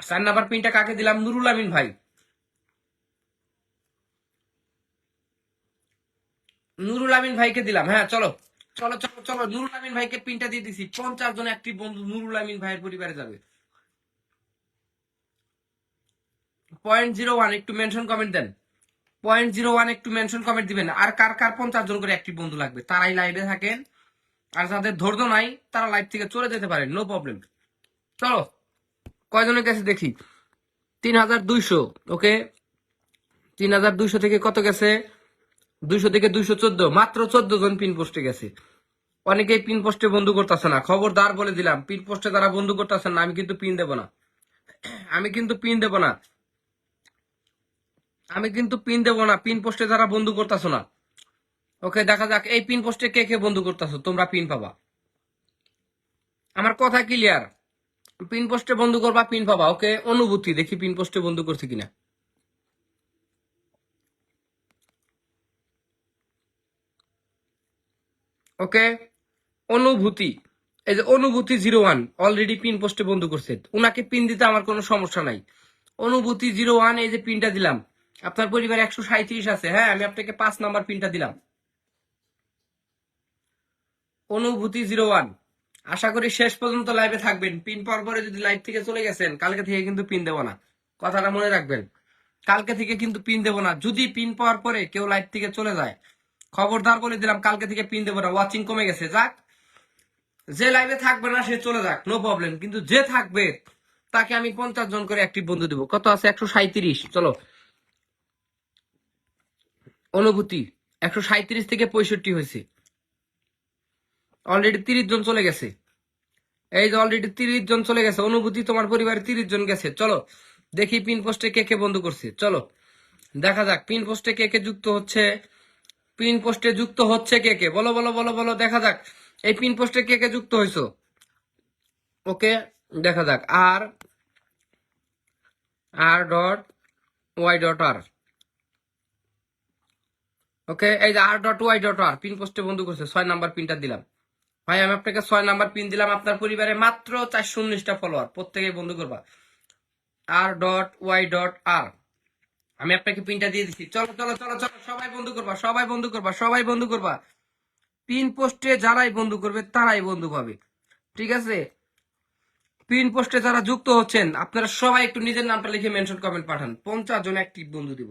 4 number পিনটা কাকে দিলাম? নুরুল আমিন ভাই। নুরুল আমিন ভাইকে দিলাম। হ্যাঁ চলো চলো চলো চলো, নুরুল আমিন ভাইকে পিনটা দিয়ে দিছি। 50 জন অ্যাক্টিভ বন্ধু নুরুল আমিন ভাইয়ের পরিবারে যাবে। 0.01 একটু মেনশন কমেন্ট দেন। 0.01 একটু মেনশন কমেন্ট দিবেন। আর কার কার 50 জন করে অ্যাক্টিভ বন্ধু লাগবে তারাই লাইভে থাকেন, আর যাদের ধৈর্য নাই তারা লাইভ থেকে চলে যেতে পারেন, নো প্রবলেম। চলো কয়জনের কাছে দেখি। 3200। ওকে 3200 থেকে কত গেছে? 200 থেকে 214, মাত্র 14 জন পিন পোস্টে গেছে। অনেকেই পিন পোস্টে বন্ধু করতেছে না, খবরদার বলে দিলাম। পিন পোস্টে তারা বন্ধু করতেছেন না, আমি কিন্তু পিন দেব না, আমি কিন্তু পিন দেব না, আমি কিন্তু পিন দেব না। পিন পোস্টে যারা বন্ধু করতেছো না, ওকে দেখা যাক এই পিন পোস্টে কে কে বন্ধু করতেছো, তোমরা পিন পাবা। আমার কথা ক্লিয়ার। পিন পোস্টে বন্ধু করবা, পিন পাবা। ওকে অনুভূতি দেখি পিন পোস্টে বন্ধু করছে কিনা। ওকে অনুভূতি, এই যে অনুভূতি 01 অলরেডি পিন পোস্টে বন্ধু করছে, উনাকে পিন দিতে আমার কোনো সমস্যা নাই। অনুভূতি 01, এই যে পিনটা দিলাম। আপনার পরিবারে 137 আছে। হ্যাঁ আমি আপনাকে 5 নাম্বার পিনটা দিলাম। অনুভূতি 01, আশা করি শেষ পর্যন্ত লাইভে থাকবেন। পিন পাওয়ার পরে যদি লাইভ থেকে চলে গেছেন, কালকে থেকে কিন্তু পিন দেবো না, কথাটা মনে রাখবেন। কালকে থেকে কিন্তু পিন দেবো না। যদি পিন পাওয়ার পরে কেউ লাইভ থেকে চলে যায়, খবরদার বলে দিলাম কালকে থেকে পিন দেবো না। ওয়াচিং কমে গেছে, যাক। যে লাইভে থাকবে না সে চলে যাক, নো প্রবলেম। কিন্তু যে থাকবে তাকে আমি 50 জন করে অ্যাক্টিভ বন্ধু দেবো। কত আছে? 137। চলো অনুভূতি 137 থেকে 65 হয়েছে। অলরেডি 30 জন চলে গেছে। এই যে অলরেডি 30 জন চলে গেছে। অনুভূতি তোমার পরিবারে 30 জন গেছে। চলো দেখি পিন পোস্টে কে কে বন্ধু করছে। চলো দেখা যাক পিন পোস্টে কে কে যুক্ত হচ্ছে। পিন পোস্টে যুক্ত হচ্ছে কে কে? বলো বলো বলো বলো, দেখা যাক এই পিন পোস্টে কে কে যুক্ত হয়েছো। ওকে দেখা যাক। আর আর ডট ওয়াই ডট আর। ওকে এই যে আর ডট ওয়াই ডট আর পিন পোস্টে বন্ধু করছে। 6 নাম্বার পিনটা দিলাম। ভাই আমি আপনাকে 6 নাম্বার পিন দিলাম। আপনার পরিবারে মাত্র 419টা ফলোয়ার, প্রত্যেকে বন্ধু করবা। আর ডট ওয়াই ডট আর, আমি আপনাকে পিনটা দিয়ে দিচ্ছি। চলো চলো চলো চলো, সবাই বন্ধু করবা, সবাই বন্ধু করবা, সবাই বন্ধু করবা। পিন পোস্টে যারাই বন্ধু করবে তারাই বন্ধু পাবে, ঠিক আছে? পিন পোস্টে যারা যুক্ত হচ্ছেন আপনারা সবাই একটু নিজের নামটা লিখে মেনশন কমেন্ট পাঠান। 50 জন অ্যাক্টিভ বন্ধু দিব।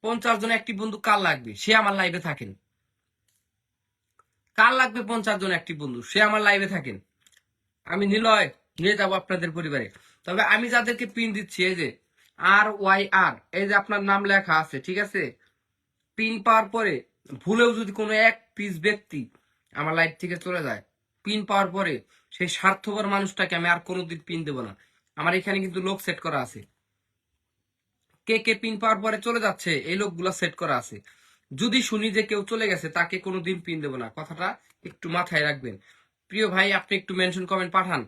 50 জন অ্যাক্টিভ বন্ধু কার লাগবে সে আমার লাইভে থাকেন। কার লাগবে 50 জন অ্যাক্টিভ বন্ধু সে আমার লাইভে থাকেন। আমি নিলয় নিয়ে যাবো আপনাদের পরিবারে। তবে আমি যাদেরকে পিন দিচ্ছি, এই যে আর ওয়াই আর, এই যে আপনার নাম লেখা আছে, ঠিক আছে? পিন পাওয়ার পরে ভুলেও যদি কোনো এক পিস ব্যক্তি আমার লাইফ থেকে চলে যায়, পিন পাওয়ার পরে সেই স্বার্থপর মানুষটাকে আমি আর কোনোদিন পিন দেবো না। আমার এখানে কিন্তু লোক সেট করা আছে, কে কে পিন পাওয়ার পরে চলে যাচ্ছে এই লোকগুলো সেট করা আছে। যদি শুনি যে কেউ চলে গেছে তাকে কোনোদিন পিন দেবো না, কথাটা একটু মাথায় রাখবেন। প্রিয় ভাই আপনি একটু মেনশন কমেন্ট পাঠান।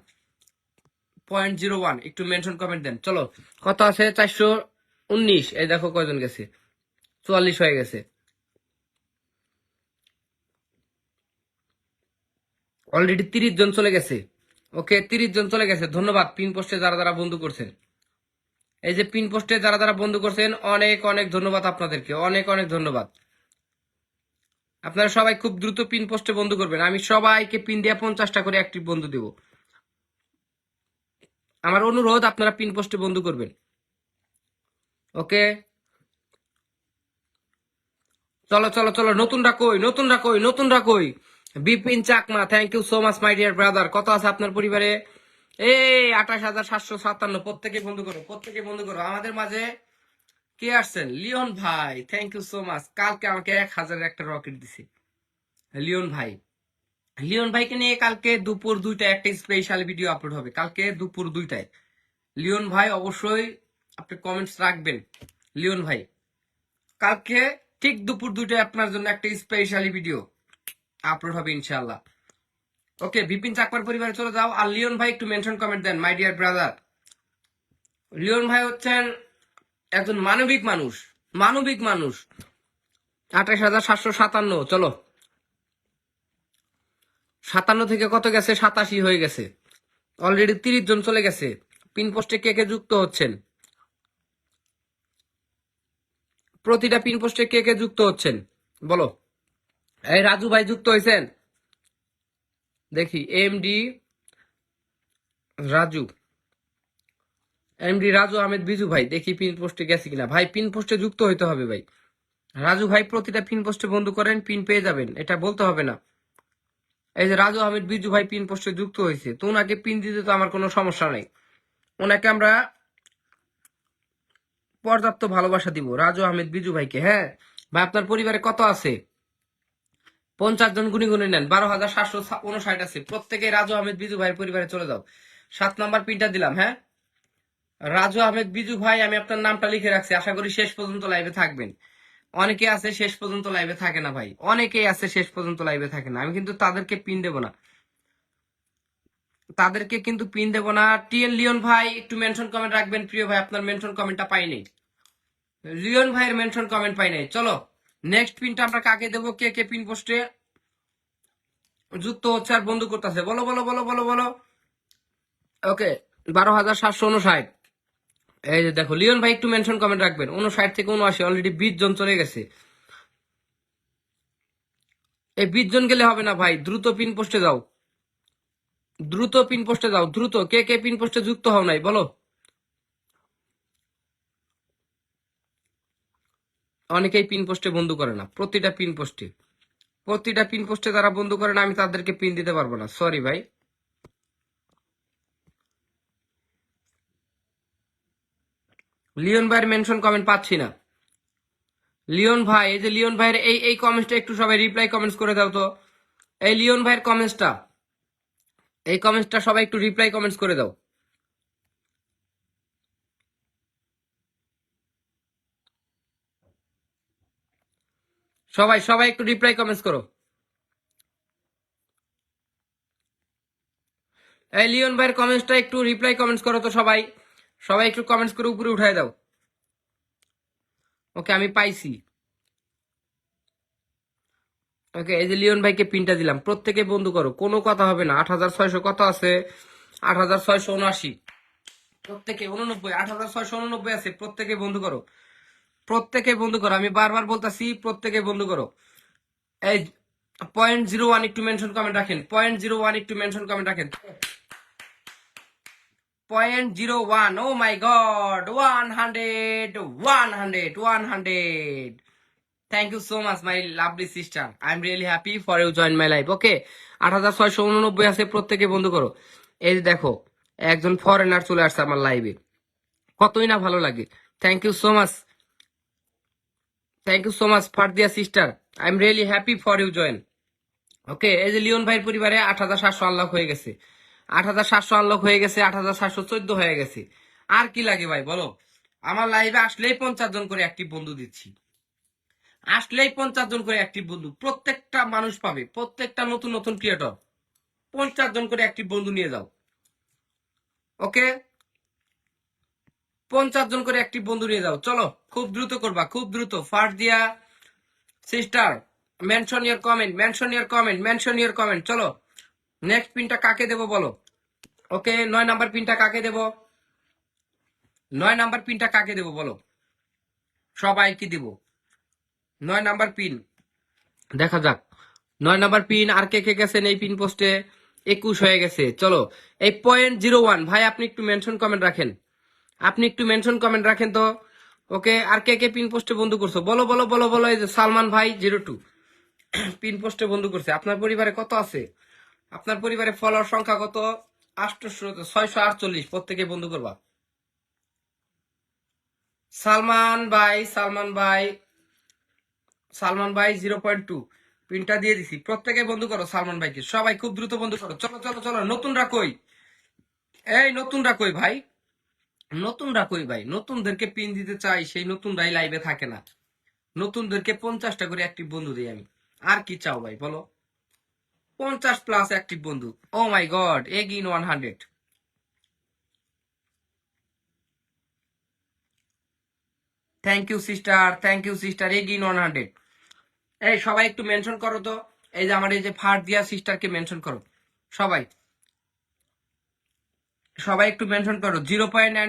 0.01 একটু মেনশন কমেন্ট দেন। চলো কত আছে? 419। এই দেখো কয়জন গেছে, 44 হয়ে গেছে। অলরেডি 30 জন চলে গেছে। ওকে 30 জন চলে গেছে। ধন্যবাদ পিন পোস্টে যারা যারা বন্ধু করছেন। এই যে পিন পোস্টে যারা যারা বন্ধু করছেন অনেক অনেক ধন্যবাদ আপনাদেরকে, অনেক অনেক ধন্যবাদ। আপনারা সবাই খুব দ্রুত পিন পোস্টে বন্ধু করবেন। আমি সবাইকে পিন দিয়ে 50টা করে অ্যাক্টিভ বন্ধু দেব। আমার অনুরোধ আপনারা পিন পোস্টে বন্ধু করবেন। ওকে চলো চলো চলো, নতুনরা কই, নতুনরা কই, নতুনরা কই? Bipin Chakma, thank you so much my dear brother. কত আছে আপনার পরিবারে? এই 28,757। প্রত্যেকে বন্ধু করো, প্রত্যেকে বন্ধু করো। আমাদের মাঝে কে আসছেন? লিওন ভাই, থ্যাংক ইউ সো মাচ। কালকে আমাকে 1000 একটা রকেট দিছে লিওন ভাই। লিওন ভাইকে নিয়ে কালকে দুপুর 2টায় একটা স্পেশাল ভিডিও আপলোড হবে, কালকে দুপুর 2টায়। লিওন ভাই অবশ্যই আপনি কমেন্টস রাখবেন। লিওন ভাই কালকে ঠিক দুপুর 2টায় আপনার জন্য একটা স্পেশাল ভিডিও আপলোড হবে ইনশাআল্লাহ। ওকে বিপিন চাকমার পরিবারে চলে যাও। আর লিওন ভাই একটু মেনশন কমেন্ট দেন মাই ডিয়ার ব্রাদার। লিওন ভাই হচ্ছেন একজন মানবিক মানুষ, মানবিক মানুষ। 28,757। চলো 57 থেকে কত গেছে? 87 হয়ে গেছে। অলরেডি 30 জন চলে গেছে। পিন পোস্টে কে কে যুক্ত হচ্ছেন? প্রতিটা পিন পোস্টে কে কে যুক্ত হচ্ছেন বলো। এই রাজু ভাই যুক্ত হয়েছেন দেখি। রাজু এমডি রাজু আহমেদ বিজু ভাই, দেখি পিন পোস্টে গেছে কিনা। ভাই পিন পোস্টে যুক্ত হইতে হবে ভাই। রাজু ভাই প্রতিটা পিন পোস্টে বন্ধু করেন, পিন পেয়ে যাবেন, এটা বলতে হবে না। এই যে রাজু আহমেদ বিজু ভাই পিন পোস্টে যুক্ত হয়েছে, তো ওনাকে পিন দিতে তো আমার কোনো সমস্যা নেই। ওনাকে আমরা পর্যাপ্ত ভালোবাসা দিব, রাজু আহমেদ বিজু ভাইকে। হ্যাঁ ভাই, আপনার পরিবারে কত আছে? 50 জন গুনি গুনি নেন, 12,759 আছে। প্রত্যেকে রাজু আহমেদ বিজু ভাইয়ের পরিবারে চলে যাও। 7 নাম্বার পিনটা দিলাম। হ্যাঁ রাজু আহমেদ বিজু ভাই, আমি আপনার নামটা লিখে রাখছি, আশা করি শেষ পর্যন্ত লাইভে থাকবেন। অনেকে আছে শেষ পর্যন্ত লাইভে থাকে না ভাই, অনেকেই আছে শেষ পর্যন্ত লাইভে থাকে না। আমি কিন্তু তাদেরকে পিন দেব না, তাদেরকে কিন্তু পিন দেব না। টিএন লিওন ভাই একটু মেনশন কমেন্ট রাখবেন। প্রিয় ভাই, আপনার মেনশন কমেন্টটা পাইনি, লিওন ভাইয়ের মেনশন কমেন্ট পাই নাই। চলো নেক্সট পিনটা আমরা কাকে দেবো? কে কে পিন পোস্টে যুক্ত হচ্ছে আর বন্ধু করতেছে? বলো বলো বলো বলো বলো। ওকে 12,759। এই যে দেখো, লিওন ভাই একটু মেনশন কমেন্ট রাখবেন। 59 থেকে 79, অলরেডি 20 জন চলে গেছে। এই 20 জন গেলে হবে না ভাই, দ্রুত পিন পোস্টে যাও, দ্রুত পিন পোস্টে যাও, দ্রুত। কে কে পিন পোস্টে যুক্ত হও নাই বলো। অনেকেই পিন পোস্টে বন্ধু করে না, প্রতিটা পিন পোস্টে, প্রতিটা পিন পোস্টে যারা বন্ধু করে না, আমি তাদেরকে পিন দিতে পারবো না, সরি ভাই। লিওন ভাইয়ের মেনশন কমেন্ট পাচ্ছি না। লিওন ভাই, এই যে লিওন ভাইয়ের এই কমেন্টটা একটু সবাই রিপ্লাই কমেন্টস করে দাও তো। এই লিওন ভাইয়ের কমেন্টসটা, এই কমেন্টসটা সবাই একটু রিপ্লাই কমেন্টস করে দাও। সবাই সবাই একটু রিপ্লাই কমেন্টস করো। এই লিওন ভাইয়ের কমেন্টসটা একটু রিপ্লাই কমেন্টস করো তো সবাই, সবাই একটু কমেন্টস করে উপরে উঠাই দাও। ওকে আমি পাইছি। ওকে এই যে লিওন ভাইকে পিনটা দিলাম, প্রত্যেকে বন্ধু করো, কোনো কথা হবে না। 8,600 কত আছে? 8,679। প্রত্যেকে 89, 8,689 আছে। প্রত্যেকে বন্ধু করো, প্রত্যেকে বন্ধু করো, আমি বারবার বলতাছি, প্রত্যেকে বন্ধু করো। এই 0.01 একটু মেনশন কমেন্ট রাখেন, 0.01 একটু মেনশন কমেন্ট রাখেন। 0.01, oh my God, 100, 100, 100। Thank you so much my lovely sister, I am really happy for you join my life. Okay 8,689 আছে, প্রত্যেকে বন্ধু করো। এই যে দেখো, একজন ফরেনার চলে আসছে আমার লাইভে, কতই না ভালো লাগে। Thank you so much, thank you so much Fardia sister, I am really happy for you join. Okay এই যে লিওন ভাইয়ের পরিবারে 8,700 আনলক হয়ে গেছে, 8,700 আনলক হয়ে গেছে, 8,714 হয়ে গেছে। আর কি লাগে ভাই বলো? আমার লাইভে আসলেই 50 জন করে অ্যাক্টিভ বন্ধু দিচ্ছি, আসলেই 50 জন করে অ্যাক্টিভ বন্ধু প্রত্যেকটা মানুষ পাবে, প্রত্যেকটা নতুন নতুন ক্রিয়েটর 50 জন করে অ্যাক্টিভ বন্ধু নিয়ে যাও। ওকে 50 জন করে অ্যাক্টিভ বন্ধু নিয়ে যাও। চলো খুব দ্রুত করবা, খুব দ্রুত। Fardia sister mention your comment, mention your comment, mention your comment. চলো নেক্সট পিনটা কাকে দেবো বলো। ওকে 9 নাম্বার পিনটা কাকে দেবো? 9 নাম্বার পিনটা কাকে দেবো বলো, সবাই কি দিব? 9 নাম্বার পিন দেখা যাক। 9 নাম্বার পিন আর কে কে গেছেন এই পিন পোস্টে? 21 হয়ে গেছে। চলো এই 0.01 ভাই, আপনি একটু মেনশন কমেন্ট রাখেন, আপনি একটু মেনশন কমেন্ট রাখেন তো। ওকে আর কে কে পিন পোস্টে বন্ধু করছো বলো বলো বলো বলো। এই যে সালমান ভাই 02 পিন পোস্টে বন্ধু করছে। আপনার পরিবারে কত আছে? আপনার পরিবারে ফলোয়ার সংখ্যা কত? 648। প্রত্যেকে বন্ধু করবা। সালমান ভাই, সালমান ভাই, সালমান ভাই 0.2 পিনটা দিয়ে দিছি। প্রত্যেকে বন্ধু করো সালমান ভাইকে, সবাই খুব দ্রুত বন্ধু করো। চলো চলো চলো, নতুনরা কই? এই নতুনরা কই ভাই? নতুনরা কই ভাই? নতুনদেরকে পিন দিতে চাই, সেই নতুনরাই লাইভে থাকে না। নতুনদেরকে 50টা করে অ্যাক্টিভ বন্ধু দিই আমি, আর কি চাও ভাই বলো? 50+ অ্যাক্টিভ বন্ধু। Oh my God, again 100। Thank you sister, thank you sister, again 100। এই সবাই একটু মেনশন করো তো, এই যে আমার এই যে ফারদিয়া সিস্টারকে মেনশন করো সবাই। সবাই একটু মেনশন করো 0.9